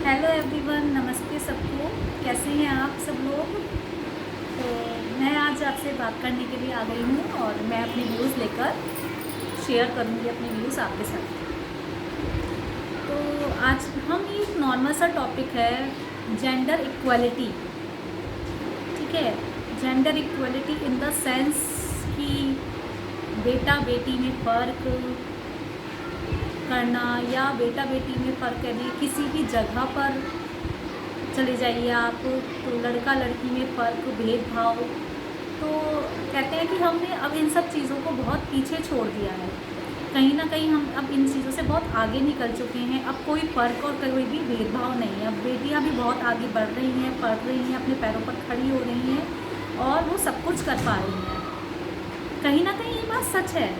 Hello everyone, नमस्ते सबको। कैसे हैं आप सब लोग। तो मैं आज आपसे बात करने के लिए आ गई हूँ और मैं अपने व्यूज़ लेकर शेयर करूँगी अपने व्यूज़ आपके साथ। तो आज हम एक नॉर्मल सा टॉपिक है, जेंडर इक्वालिटी। ठीक है, gender equality in the sense कि बेटा बेटी में फ़र्क करना या बेटा बेटी में फ़र्क करना। किसी भी जगह पर चले जाइए आप, तो लड़का लड़की में फ़र्क, भेदभाव, तो कहते हैं कि हमने अब इन सब चीज़ों को बहुत पीछे छोड़ दिया है। कहीं ना कहीं हम अब इन चीज़ों से बहुत आगे निकल चुके हैं। अब कोई फ़र्क और कोई भी भेदभाव नहीं है। अब बेटियां भी बहुत आगे बढ़ रही हैं, पढ़ रही हैं, अपने पैरों पर खड़ी हो रही हैं और वो सब कुछ कर पा रही हैं। कहीं ना कहीं ये बात सच है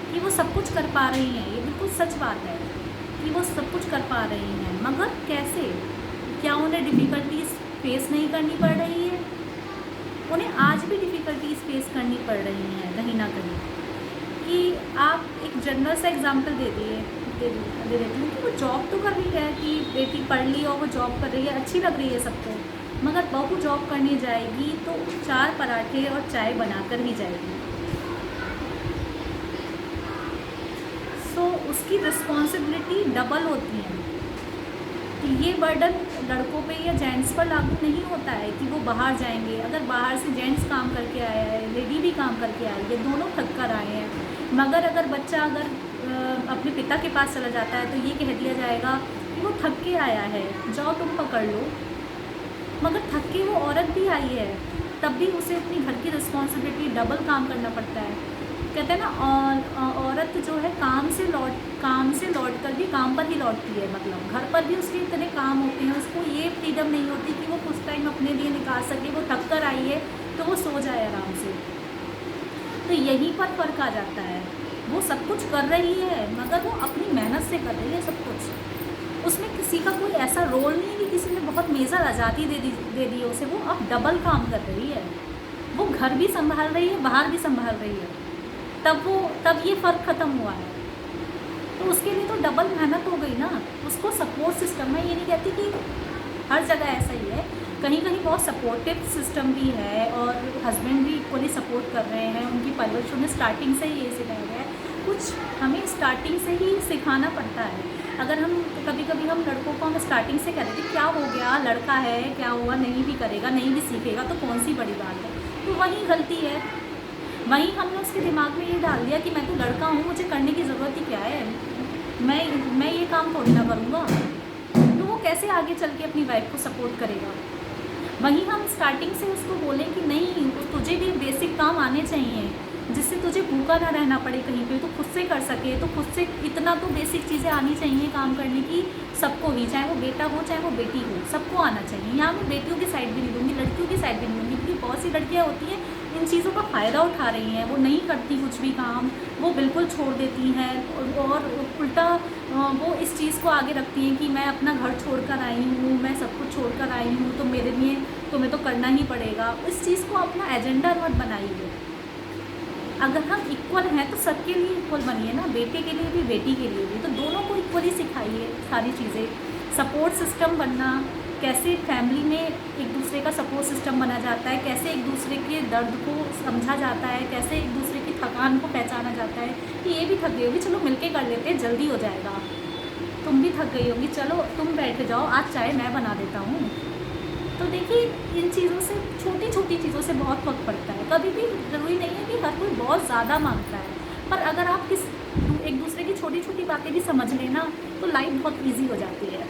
कि वो सब कुछ कर पा रही हैं। ये बिल्कुल सच बात है कि वो सब कुछ कर पा रही हैं, मगर कैसे? क्या उन्हें डिफ़िकल्टीज फेस नहीं करनी पड़ रही है? उन्हें आज भी डिफ़िकल्टीज फेस करनी पड़ रही हैं कहीं ना कहीं। कि आप एक जनरल सा एग्जांपल दे देती हूँ कि वो जॉब तो कर रही है, कि बेटी पढ़ ली और वो जॉब कर रही है, अच्छी लग रही है सबको, मगर बहू जॉब करने जाएगी तो 4 पराठे और चाय बनाकर ही जाएगी। सो उसकी रिस्पॉन्सिबिलिटी डबल होती है। तो ये बर्डन लड़कों पे या जेंट्स पर लागू नहीं होता है कि वो बाहर जाएंगे। अगर बाहर से जेंट्स काम करके आया है, लेडी भी काम करके आई है, दोनों थक कर आए हैं, मगर अगर बच्चा अपने पिता के पास चला जाता है तो ये कह दिया जाएगा कि वो थक के आया है, जाओ तुम पकड़ लो। मगर थक के वो औरत भी आई है, तब भी उसे अपनी घर की रिस्पॉन्सिबिलिटी डबल काम करना पड़ता है। कहते हैं ना, औरत जो है काम से लौट कर भी काम पर ही लौटती है। मतलब घर पर भी उसके इतने काम होते हैं, उसको ये फ्रीडम नहीं होती कि वो कुछ टाइम अपने लिए निकाल सके। वो थक कर आई है तो वो सो जाए आराम से। तो यहीं पर फ़र्क आ जाता है। वो सब कुछ कर रही है, मगर वो अपनी मेहनत से कर रही है सब कुछ। उसमें किसी का कोई ऐसा रोल नहीं है कि किसी ने बहुत मेजर आज़ादी दे दी उसे। वो अब डबल काम कर रही है। वो घर भी संभाल रही है, बाहर भी संभाल रही है। तब ये फ़र्क ख़त्म हुआ है। तो उसके लिए तो डबल मेहनत हो गई ना। उसको सपोर्ट सिस्टम, मैं ये नहीं कहती कि हर जगह ऐसा ही है, कहीं कहीं बहुत सपोर्टिव सिस्टम भी है और हस्बैंड भी इक्वली सपोर्ट कर रहे हैं। उनकी परवरिश उन्हें स्टार्टिंग से ही ये सिखाया गया है। कुछ हमें स्टार्टिंग से ही सिखाना पड़ता है। अगर हम कभी हम लड़कों को हम स्टार्टिंग से कहते हैं क्या हो गया, लड़का है, क्या हुआ, नहीं भी करेगा, नहीं भी सीखेगा तो कौन सी बड़ी बात है, तो वही गलती है। वहीं हमने उसके दिमाग में ये डाल दिया कि मैं तो लड़का हूँ, मुझे करने की ज़रूरत ही क्या है, मैं ये काम थोड़ी ना करूँगा। तो वो कैसे आगे चल के अपनी वाइफ को सपोर्ट करेगा। वहीं हम स्टार्टिंग से उसको बोलें कि नहीं, तुझे भी बेसिक काम आने चाहिए, जिससे तुझे भूखा ना रहना पड़े कहीं पे, तो खुद से कर सके। तो खुद से इतना तो बेसिक चीज़ें आनी चाहिए काम करने की सबको ही, चाहे वो बेटा हो चाहे वो बेटी हो, सबको आना चाहिए। यहाँ मैं बेटियों की साइड भी नहीं दूँगी, लड़कियों की साइड भी नहीं दूँगी, क्योंकि बहुत सी लड़कियाँ होती हैं इन चीज़ों का फ़ायदा उठा रही हैं। वो नहीं करती कुछ भी काम, वो बिल्कुल छोड़ देती हैं और उल्टा वो इस चीज़ को आगे रखती हैं कि मैं अपना घर छोड़ कर आई हूँ, मैं सब कुछ छोड़ कर आई हूँ, तो मेरे लिए तुम्हें तो करना ही पड़ेगा। इस चीज़ को अपना एजेंडा मत बनाइए। अगर हम इक्वल हैं तो सबके लिए इक्वल बनिए ना, बेटे के लिए भी बेटी के लिए भी, तो दोनों को इक्वली सिखाइए सारी चीज़ें। सपोर्ट सिस्टम बनना, कैसे फैमिली में एक दूसरे का सपोर्ट सिस्टम बना जाता है, कैसे एक दूसरे के दर्द को समझा जाता है, कैसे एक दूसरे की थकान को पहचाना जाता है कि ये भी थक गई होगी, चलो मिलके कर लेते हैं, जल्दी हो जाएगा। तुम भी थक गई होगी, चलो तुम बैठ जाओ, आज चाय मैं बना देता हूँ। तो देखिए, इन चीज़ों से, छोटी छोटी चीज़ों से बहुत फ़र्क पड़ता है। कभी भी ज़रूरी नहीं है कि हर कोई बहुत ज़्यादा मांगता है, पर अगर आप एक दूसरे की छोटी छोटी बातें भी समझ लेना तो लाइफ बहुत ईजी हो जाती है।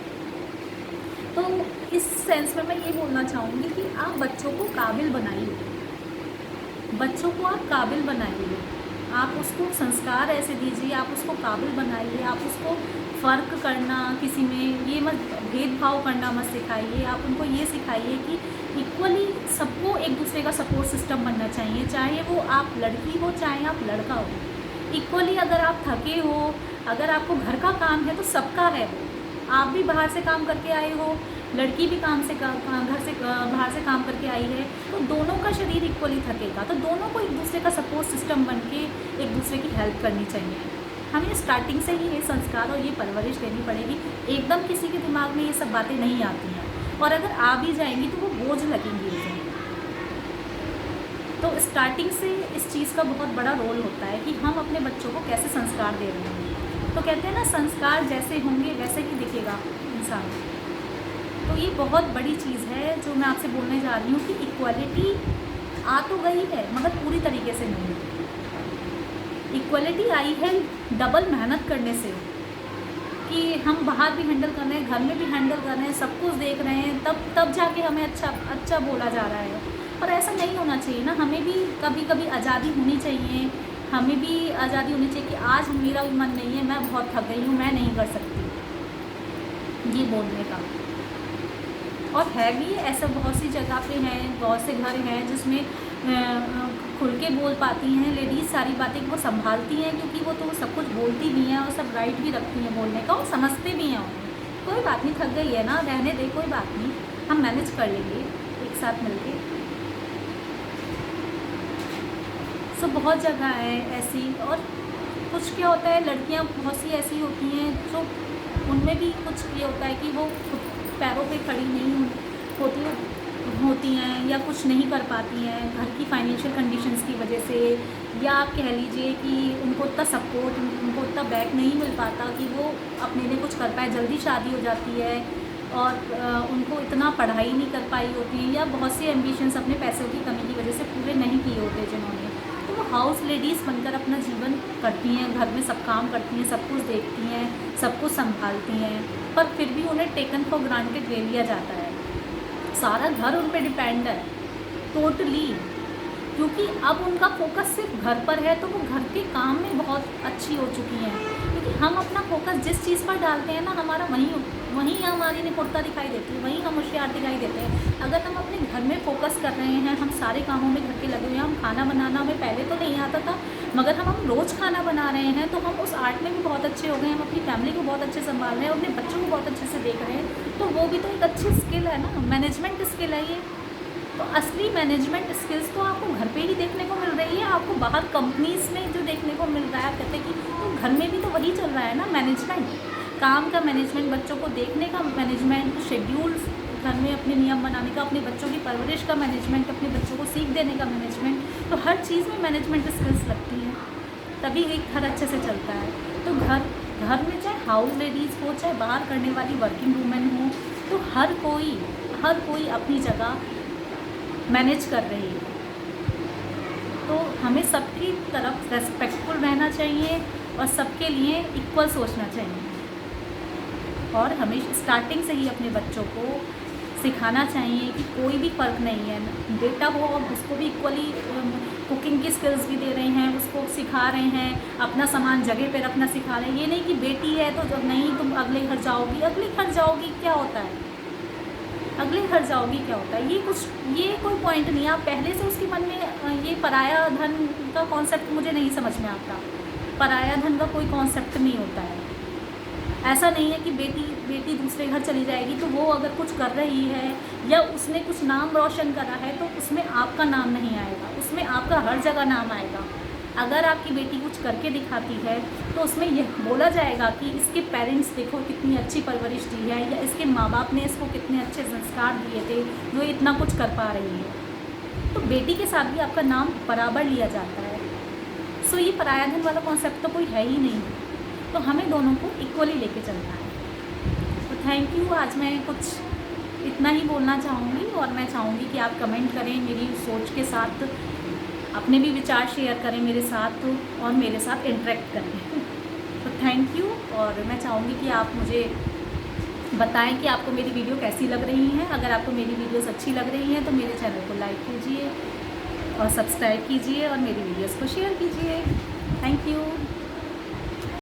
तो इस सेंस में मैं ये बोलना चाहूँगी कि आप बच्चों को काबिल बनाइए, बच्चों को आप काबिल बनाइए। आप उसको संस्कार ऐसे दीजिए, आप उसको काबिल बनाइए। आप उसको फ़र्क करना, किसी में ये मत, भेदभाव करना मत सिखाइए। आप उनको ये सिखाइए कि इक्वली सबको एक दूसरे का सपोर्ट सिस्टम बनना चाहिए, चाहे वो आप लड़की हो चाहे आप लड़का हो। इक्वली अगर आप थके हो, अगर आपको घर का काम है तो सबका है। आप भी बाहर से काम करके आए हो, लड़की भी घर से बाहर से काम करके आई है, तो दोनों का शरीर इक्वली थकेगा। तो दोनों को एक दूसरे का सपोर्ट सिस्टम बन के एक दूसरे की हेल्प करनी चाहिए। हमें स्टार्टिंग से ही ये संस्कार और ये परवरिश देनी पड़ेगी। एकदम किसी के दिमाग में ये सब बातें नहीं आती हैं, और अगर आ भी जाएंगी तो वो बोझ लगेंगी उसे। तो स्टार्टिंग से इस चीज़ का बहुत बड़ा रोल होता है कि हम अपने बच्चों को कैसे संस्कार दे रहे हैं। तो कहते हैं ना, संस्कार जैसे होंगे वैसे ही दिखेगा इंसान। तो ये बहुत बड़ी चीज़ है जो मैं आपसे बोलने जा रही हूँ कि इक्वालिटी आ तो गई है मगर पूरी तरीके से नहीं है। इक्वालिटी आई है डबल मेहनत करने से, कि हम बाहर भी हैंडल कर रहे हैं, घर में भी हैंडल कर रहे हैं, सब कुछ देख रहे हैं, तब जाके हमें अच्छा बोला जा रहा है। पर ऐसा नहीं होना चाहिए ना, हमें भी कभी कभी आज़ादी होनी चाहिए। हमें भी आज़ादी होनी चाहिए कि आज मेरा भी मन नहीं है, मैं बहुत थक गई हूँ, मैं नहीं कर सकती ये बोलने का। और है भी ऐसा, बहुत सी जगह पे हैं, बहुत से घर हैं जिसमें खुल के बोल पाती हैं लेडीज़, सारी बातें वो संभालती हैं, क्योंकि वो तो सब कुछ बोलती भी हैं और सब राइट भी रखती हैं बोलने का, और समझते भी हैं उन्हें। कोई बात नहीं, थक गई है ना, रहने दे, कोई बात नहीं, हम मैनेज कर लेंगे एक साथ मिलके। सो बहुत जगह है ऐसी। और कुछ क्या होता है, लड़कियां बहुत सी ऐसी होती हैं जो उनमें भी कुछ ये होता है कि वो खुद पैरों पे खड़ी नहीं होती हैं, या कुछ नहीं कर पाती हैं घर की फाइनेंशियल कंडीशंस की वजह से, या आप कह लीजिए कि उनको इतना सपोर्ट, उनको इतना बैक नहीं मिल पाता कि वो अपने लिए कुछ कर पाए। जल्दी शादी हो जाती है और उनको इतना पढ़ाई नहीं कर पाई होती है, या बहुत सी एम्बिशंस अपने पैसों की कमी की वजह से पूरे नहीं किए होते जिन्होंने, तो वो हाउस लेडीज़ बनकर अपना जीवन करती हैं, घर में सब काम करती हैं, सब कुछ देखती हैं, सब कुछ संभालती हैं, पर फिर भी उन्हें टेकन फॉर ग्रांटेड ले लिया जाता है। सारा घर उन पर डिपेंड है टोटली, क्योंकि अब उनका फोकस सिर्फ घर पर है, तो वो घर के काम में बहुत अच्छी हो चुकी हैं। क्योंकि हम अपना फोकस जिस चीज़ पर डालते हैं ना, हमारा वहीं हमारी निपुणता दिखाई देती है, वहीं हम होशियार दिखाई देते हैं। अगर हम अपने घर में फोकस कर रहे हैं, हम सारे कामों में घर के लगे हुए हैं, हम खाना बनाना हमें पहले तो नहीं आता था, मगर हम रोज़ खाना बना रहे हैं, तो हम उस आर्ट में भी बहुत अच्छे हो गए, हम अपनी फैमिली को बहुत अच्छे संभाल रहे हैं, अपने बच्चों को बहुत अच्छे से देख रहे हैं, तो वो भी तो एक अच्छी स्किल है ना, मैनेजमेंट स्किल है ये। तो असली मैनेजमेंट स्किल्स तो आपको घर पे ही देखने को मिल रही है, आपको बाहर कंपनीज़ में जो देखने को मिल रहा है। आप कहते हैं कि तो घर में भी तो वही चल रहा है ना, मैनेजमेंट, काम का मैनेजमेंट, बच्चों को देखने का मैनेजमेंट, शेड्यूल्स घर में अपने नियम बनाने का, अपने बच्चों की परवरिश का मैनेजमेंट, अपने बच्चों को सीख देने का मैनेजमेंट, तो हर चीज़ में मैनेजमेंट स्किल्स लगती हैं, तभी एक घर अच्छे से चलता है। तो घर में चाहे हाउस लेडीज़ हो, चाहे बाहर करने वाली वर्किंग वूमेन हो, तो हर कोई अपनी जगह मैनेज कर रही है। तो हमें सबकी तरफ रेस्पेक्टफुल रहना चाहिए और सबके लिए इक्वल सोचना चाहिए, और हमें स्टार्टिंग से ही अपने बच्चों को सिखाना चाहिए कि कोई भी फ़र्क नहीं है, बेटा हो उसको भी इक्वली कुकिंग की स्किल्स भी दे रहे हैं, उसको सिखा रहे हैं, अपना सामान जगह पे रखना सिखा रहे हैं। ये नहीं कि बेटी है तो जब नहीं तुम अगले घर जाओगी, क्या होता है, अगले घर जाओगी क्या होता है, ये कोई पॉइंट नहीं है। आप पहले से उसके मन में ये पराया धन का कॉन्सेप्ट मुझे नहीं समझ में आता। पराया धन का कोई कॉन्सेप्ट नहीं होता है। ऐसा नहीं है कि बेटी दूसरे घर चली जाएगी तो वो अगर कुछ कर रही है या उसने कुछ नाम रोशन करा है तो उसमें आपका नाम नहीं आएगा, उसमें आपका हर जगह नाम आएगा। अगर आपकी बेटी कुछ करके दिखाती है तो उसमें यह बोला जाएगा कि इसके पेरेंट्स देखो कितनी अच्छी परवरिश दी है, या इसके माँ बाप ने इसको कितने अच्छे संस्कार दिए थे जो इतना कुछ कर पा रही है। तो बेटी के साथ भी आपका नाम बराबर लिया जाता है। सो ये पराया धन वाला कॉन्सेप्ट तो कोई है ही नहीं, तो हमें दोनों को इक्वली लेके चलना है। तो थैंक यू, आज मैं कुछ इतना ही बोलना चाहूँगी, और मैं चाहूँगी कि आप कमेंट करें मेरी सोच के साथ, अपने भी विचार शेयर करें मेरे साथ और मेरे साथ इंटरेक्ट करें। तो थैंक यू, और मैं चाहूँगी कि आप मुझे बताएं कि आपको मेरी वीडियो कैसी लग रही हैं। अगर आपको मेरी वीडियोस अच्छी लग रही हैं तो मेरे चैनल को लाइक कीजिए और सब्सक्राइब कीजिए और मेरी वीडियोस को शेयर कीजिए। Thank you.